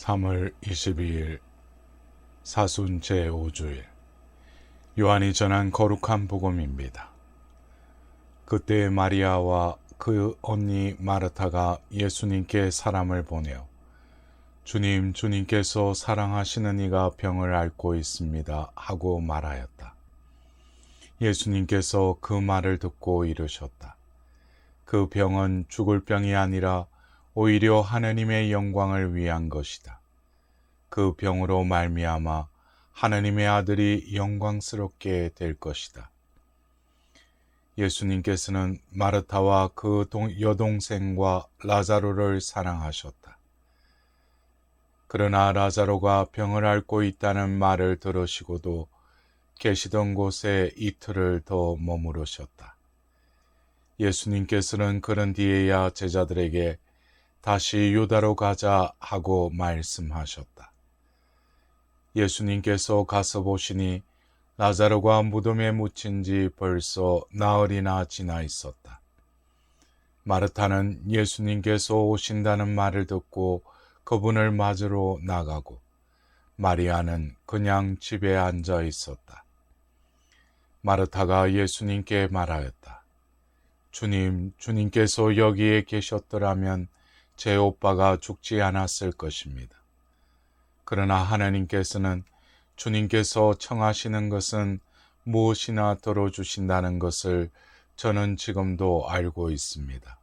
3월 22일 사순 제5주일 요한이 전한 거룩한 복음입니다. 그때 마리아와 그 언니 마르타가 예수님께 사람을 보내어 주님께서 사랑하시는 이가 병을 앓고 있습니다 하고 말하였다. 예수님께서 그 말을 듣고 이르셨다. 그 병은 죽을 병이 아니라 오히려 하느님의 영광을 위한 것이다. 그 병으로 말미암아 하느님의 아들이 영광스럽게 될 것이다. 예수님께서는 마르타와 그 여동생과 라자로를 사랑하셨다. 그러나 라자로가 병을 앓고 있다는 말을 들으시고도 계시던 곳에 이틀을 더 머무르셨다. 예수님께서는 그런 뒤에야 제자들에게 다시 유다로 가자 하고 말씀하셨다. 예수님께서 가서 보시니 라자로가 무덤에 묻힌 지 벌써 나흘이나 지나 있었다. 마르타는 예수님께서 오신다는 말을 듣고 그분을 맞으러 나가고 마리아는 그냥 집에 앉아 있었다. 마르타가 예수님께 말하였다. 주님께서 여기에 계셨더라면 제 오빠가 죽지 않았을 것입니다. 그러나 하나님께서는 주님께서 청하시는 것은 무엇이나 들어주신다는 것을 저는 지금도 알고 있습니다.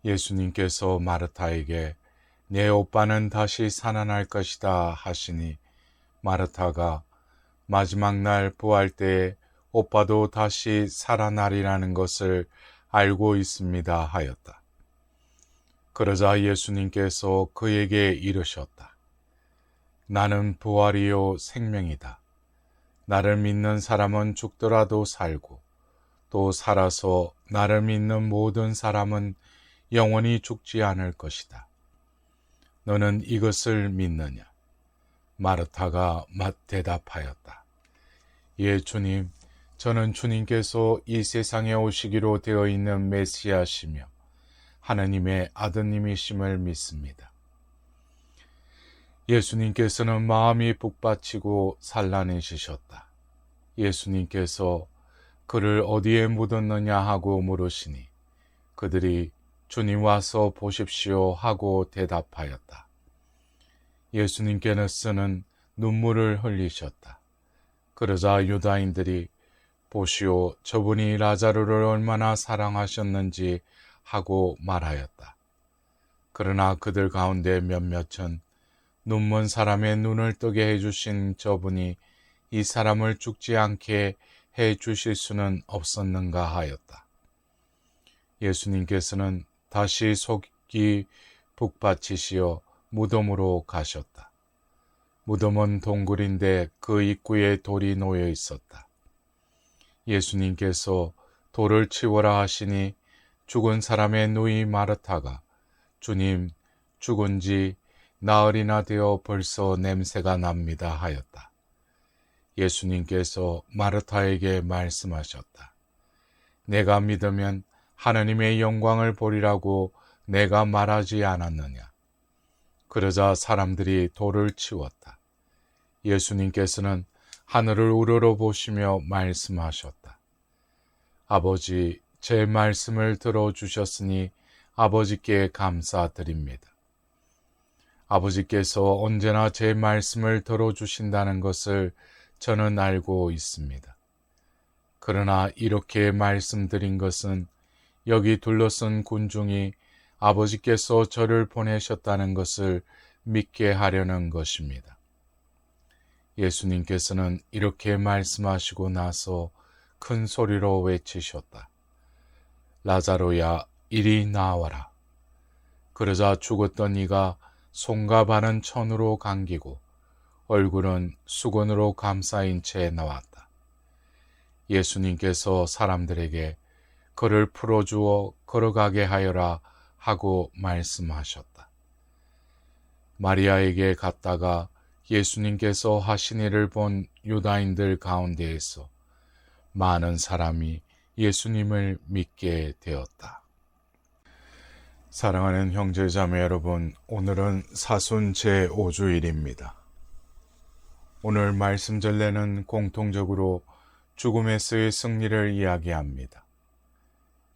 예수님께서 마르타에게 내 오빠는 다시 살아날 것이다 하시니 마르타가 마지막 날 부활 때에 오빠도 다시 살아나리라는 것을 알고 있습니다 하였다. 그러자 예수님께서 그에게 이르셨다. 나는 부활이요 생명이다. 나를 믿는 사람은 죽더라도 살고 또 살아서 나를 믿는 모든 사람은 영원히 죽지 않을 것이다. 너는 이것을 믿느냐? 마르타가 대답하였다. 예, 주님, 저는 주님께서 이 세상에 오시기로 되어 있는 메시아시며 하느님의 아드님이심을 믿습니다. 예수님께서는 마음이 북받치고 산란해지셨다. 예수님께서 그를 어디에 묻었느냐 하고 물으시니 그들이 주님 와서 보십시오 하고 대답하였다. 예수님께서는 눈물을 흘리셨다. 그러자 유다인들이 보시오, 저분이 라자로를 얼마나 사랑하셨는지 하고 말하였다. 그러나 그들 가운데 몇몇은 눈먼 사람의 눈을 뜨게 해주신 저분이 이 사람을 죽지 않게 해주실 수는 없었는가 하였다. 예수님께서는 다시 속이 북받치시어 무덤으로 가셨다. 무덤은 동굴인데 그 입구에 돌이 놓여 있었다. 예수님께서 돌을 치워라 하시니 죽은 사람의 누이 마르타가 주님, 죽은 지 나흘이나 되어 벌써 냄새가 납니다 하였다. 예수님께서 마르타에게 말씀하셨다. 내가 믿으면 하느님의 영광을 보리라고 내가 말하지 않았느냐. 그러자 사람들이 돌을 치웠다. 예수님께서는 하늘을 우러러 보시며 말씀하셨다. 아버지, 제 말씀을 들어주셨으니 아버지께 감사드립니다. 아버지께서 언제나 제 말씀을 들어주신다는 것을 저는 알고 있습니다. 그러나 이렇게 말씀드린 것은 여기 둘러쓴 군중이 아버지께서 저를 보내셨다는 것을 믿게 하려는 것입니다. 예수님께서는 이렇게 말씀하시고 나서 큰 소리로 외치셨다. 라자로야, 이리 나와라. 그러자 죽었던 이가 손과 발은 천으로 감기고 얼굴은 수건으로 감싸인 채 나왔다. 예수님께서 사람들에게 그를 풀어주어 걸어가게 하여라 하고 말씀하셨다. 마리아에게 갔다가 예수님께서 하신 일을 본 유다인들 가운데에서 많은 사람이 예수님을 믿게 되었다. 사랑하는 형제자매 여러분, 오늘은 사순 제5주일입니다. 오늘 말씀 전례는 공통적으로 죽음에서의 승리를 이야기합니다.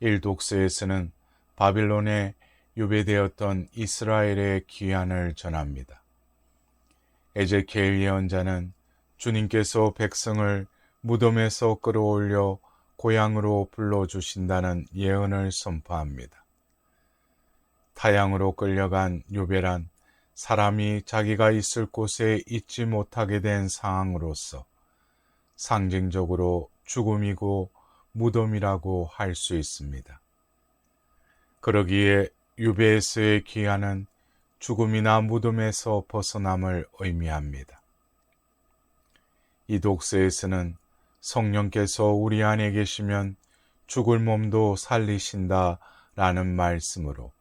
일독서에서는 바빌론에 유배되었던 이스라엘의 귀환을 전합니다. 에제키엘 예언자는 주님께서 백성을 무덤에서 끌어올려 고향으로 불러주신다는 예언을 선포합니다. 타향으로 끌려간 유배란 사람이 자기가 있을 곳에 있지 못하게 된 상황으로서 상징적으로 죽음이고 무덤이라고 할 수 있습니다. 그러기에 유배에서의 귀환은 죽음이나 무덤에서 벗어남을 의미합니다. 이 독서에서는 성령께서 우리 안에 계시면 죽을 몸도 살리신다 라는 말씀으로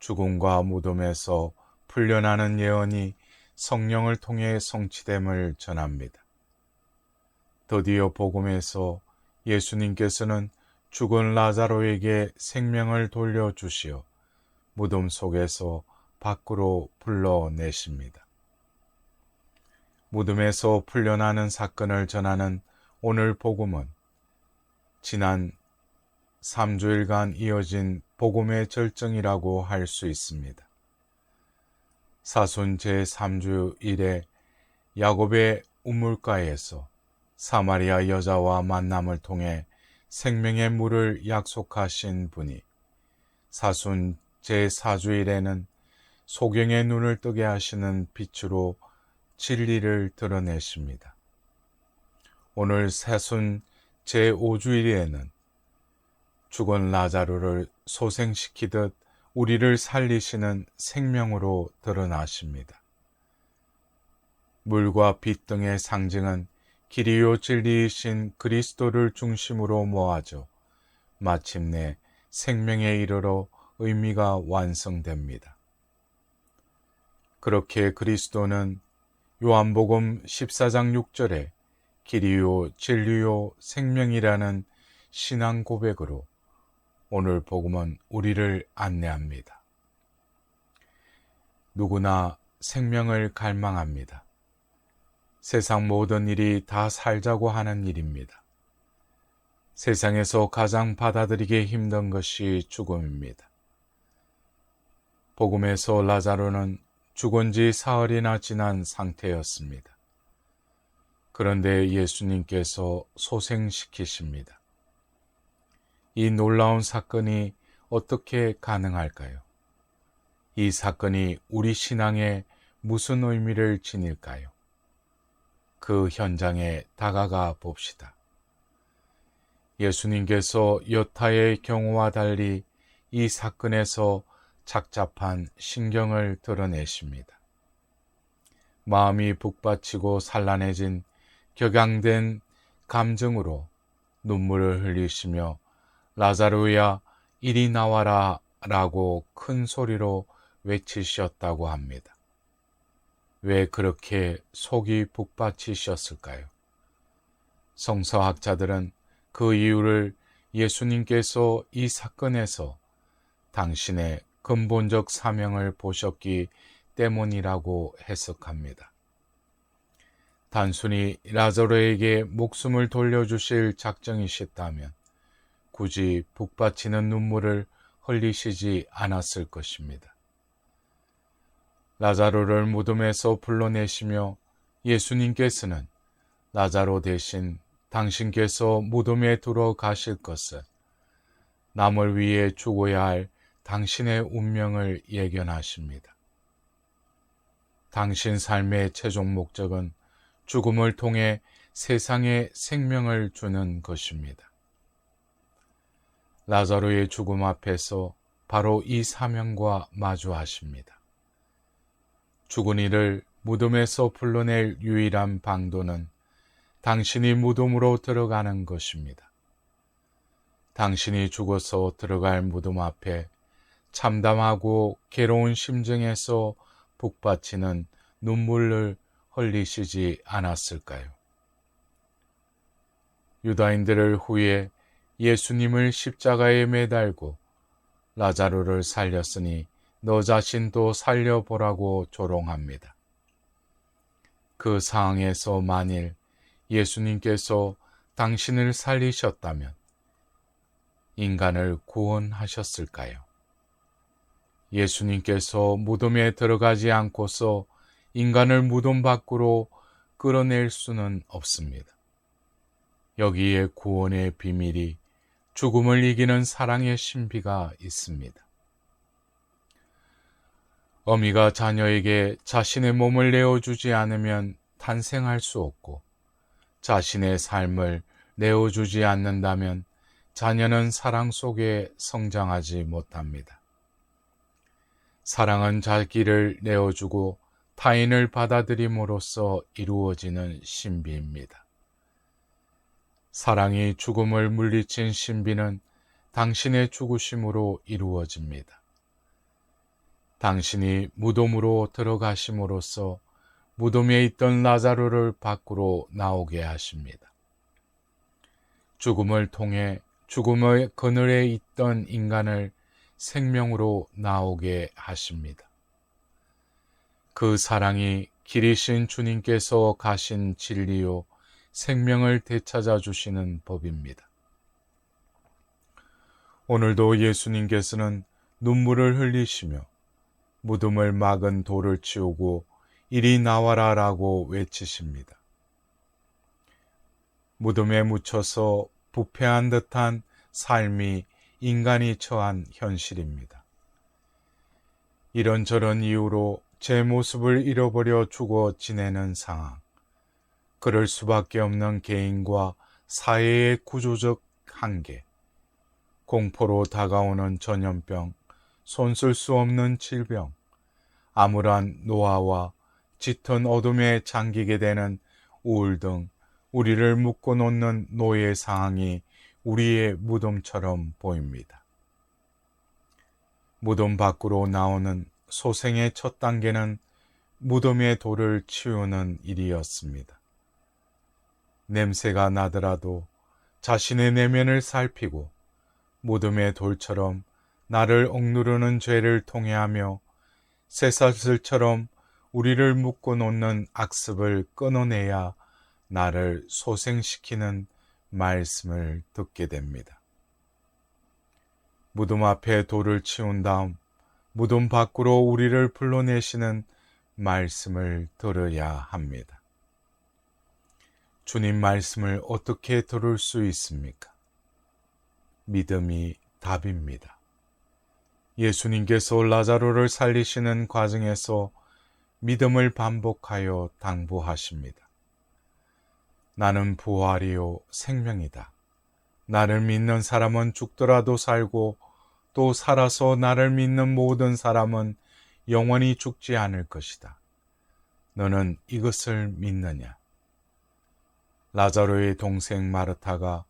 죽음과 무덤에서 풀려나는 예언이 성령을 통해 성취됨을 전합니다. 드디어 복음에서 예수님께서는 죽은 라자로에게 생명을 돌려주시어 무덤 속에서 밖으로 불러내십니다. 무덤에서 풀려나는 사건을 전하는 오늘 복음은 지난 3주일간 이어진 복음의 절정이라고 할 수 있습니다. 사순 제3주일에 야곱의 우물가에서 사마리아 여자와 만남을 통해 생명의 물을 약속하신 분이 사순 제4주일에는 소경의 눈을 뜨게 하시는 빛으로 진리를 드러내십니다. 오늘 사순 제5주일에는 죽은 라자로를 소생시키듯 우리를 살리시는 생명으로 드러나십니다. 물과 빛 등의 상징은 길이요 진리이신 그리스도를 중심으로 모아져 마침내 생명에 이르러 의미가 완성됩니다. 그렇게 그리스도는 요한복음 14장 6절에 길이요 진리요 생명이라는 신앙 고백으로 오늘 복음은 우리를 안내합니다. 누구나 생명을 갈망합니다. 세상 모든 일이 다 살자고 하는 일입니다. 세상에서 가장 받아들이기 힘든 것이 죽음입니다. 복음에서 라자로는 죽은 지 사흘이나 지난 상태였습니다. 그런데 예수님께서 소생시키십니다. 이 놀라운 사건이 어떻게 가능할까요? 이 사건이 우리 신앙에 무슨 의미를 지닐까요? 그 현장에 다가가 봅시다. 예수님께서 여타의 경우와 달리 이 사건에서 착잡한 신경을 드러내십니다. 마음이 북받치고 산란해진 격양된 감정으로 눈물을 흘리시며 라자로야 이리 나와라 라고 큰 소리로 외치셨다고 합니다. 왜 그렇게 속이 북받치셨을까요? 성서학자들은 그 이유를 예수님께서 이 사건에서 당신의 근본적 사명을 보셨기 때문이라고 해석합니다. 단순히 라자로에게 목숨을 돌려주실 작정이셨다면 굳이 북받치는 눈물을 흘리시지 않았을 것입니다. 라자로를 무덤에서 불러내시며 예수님께서는 라자로 대신 당신께서 무덤에 들어가실 것을, 남을 위해 죽어야 할 당신의 운명을 예견하십니다. 당신 삶의 최종 목적은 죽음을 통해 세상에 생명을 주는 것입니다. 라자로의 죽음 앞에서 바로 이 사명과 마주하십니다. 죽은 이를 무덤에서 불러낼 유일한 방도는 당신이 무덤으로 들어가는 것입니다. 당신이 죽어서 들어갈 무덤 앞에 참담하고 괴로운 심정에서 북받치는 눈물을 흘리시지 않았을까요? 유다인들을 후에 예수님을 십자가에 매달고 라자로를 살렸으니 너 자신도 살려보라고 조롱합니다. 그 상황에서 만일 예수님께서 당신을 살리셨다면 인간을 구원하셨을까요? 예수님께서 무덤에 들어가지 않고서 인간을 무덤 밖으로 끌어낼 수는 없습니다. 여기에 구원의 비밀이 죽음을 이기는 사랑의 신비가 있습니다. 어미가 자녀에게 자신의 몸을 내어주지 않으면 탄생할 수 없고 자신의 삶을 내어주지 않는다면 자녀는 사랑 속에 성장하지 못합니다. 사랑은 자기를 내어주고 타인을 받아들임으로써 이루어지는 신비입니다. 사랑이 죽음을 물리친 신비는 당신의 죽으심으로 이루어집니다. 당신이 무덤으로 들어가심으로써 무덤에 있던 라자로를 밖으로 나오게 하십니다. 죽음을 통해 죽음의 그늘에 있던 인간을 생명으로 나오게 하십니다. 그 사랑이 길이신 주님께서 가신 진리요 생명을 되찾아 주시는 법입니다. 오늘도 예수님께서는 눈물을 흘리시며 무덤을 막은 돌을 치우고 이리 나와라 라고 외치십니다. 무덤에 묻혀서 부패한 듯한 삶이 인간이 처한 현실입니다. 이런저런 이유로 제 모습을 잃어버려 죽어 지내는 상황, 그럴 수밖에 없는 개인과 사회의 구조적 한계, 공포로 다가오는 전염병, 손쓸 수 없는 질병, 암울한 노화와 짙은 어둠에 잠기게 되는 우울 등 우리를 묶어 놓는 노예 상황이 우리의 무덤처럼 보입니다. 무덤 밖으로 나오는 소생의 첫 단계는 무덤의 돌을 치우는 일이었습니다. 냄새가 나더라도 자신의 내면을 살피고 무덤의 돌처럼 나를 억누르는 죄를 통회하며 쇠사슬처럼 우리를 묶어 놓는 악습을 끊어내야 나를 소생시키는 말씀을 듣게 됩니다. 무덤 앞에 돌을 치운 다음 무덤 밖으로 우리를 불러내시는 말씀을 들어야 합니다. 주님 말씀을 어떻게 들을 수 있습니까? 믿음이 답입니다. 예수님께서 라자로를 살리시는 과정에서 믿음을 반복하여 당부하십니다. 나는 부활이요 생명이다. 나를 믿는 사람은 죽더라도 살고 또 살아서 나를 믿는 모든 사람은 영원히 죽지 않을 것이다. 너는 이것을 믿느냐? 라자로의 동생 마르타가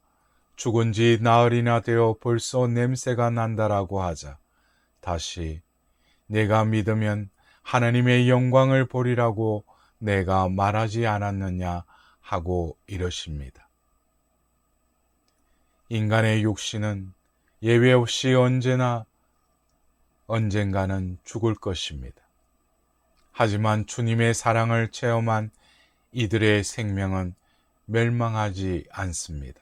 죽은 지 나흘이나 되어 벌써 냄새가 난다라고 하자 다시 내가 믿으면 하나님의 영광을 보리라고 내가 말하지 않았느냐 하고 이러십니다. 인간의 육신은 예외 없이 언젠가는 죽을 것입니다. 하지만 주님의 사랑을 체험한 이들의 생명은 멸망하지 않습니다.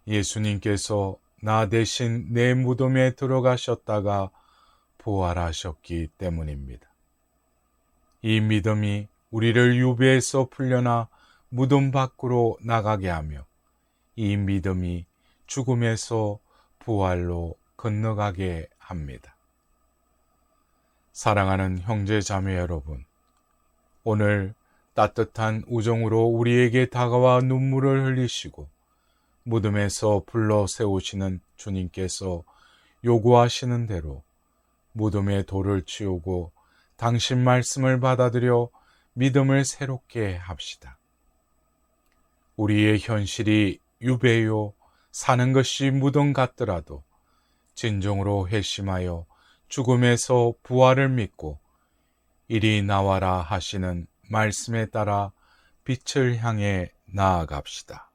예수님께서 나 대신 내 무덤에 들어가셨다가 부활하셨기 때문입니다. 이 믿음이 우리를 유배에서 풀려나 무덤 밖으로 나가게 하며 이 믿음이 죽음에서 부활로 건너가게 합니다. 사랑하는 형제 자매 여러분, 오늘 따뜻한 우정으로 우리에게 다가와 눈물을 흘리시고 무덤에서 불러 세우시는 주님께서 요구하시는 대로 무덤의 돌을 치우고 당신 말씀을 받아들여 믿음을 새롭게 합시다. 우리의 현실이 유배요 사는 것이 무덤 같더라도 진정으로 회심하여 죽음에서 부활을 믿고 이리 나와라 하시는 말씀에 따라 빛을 향해 나아갑시다.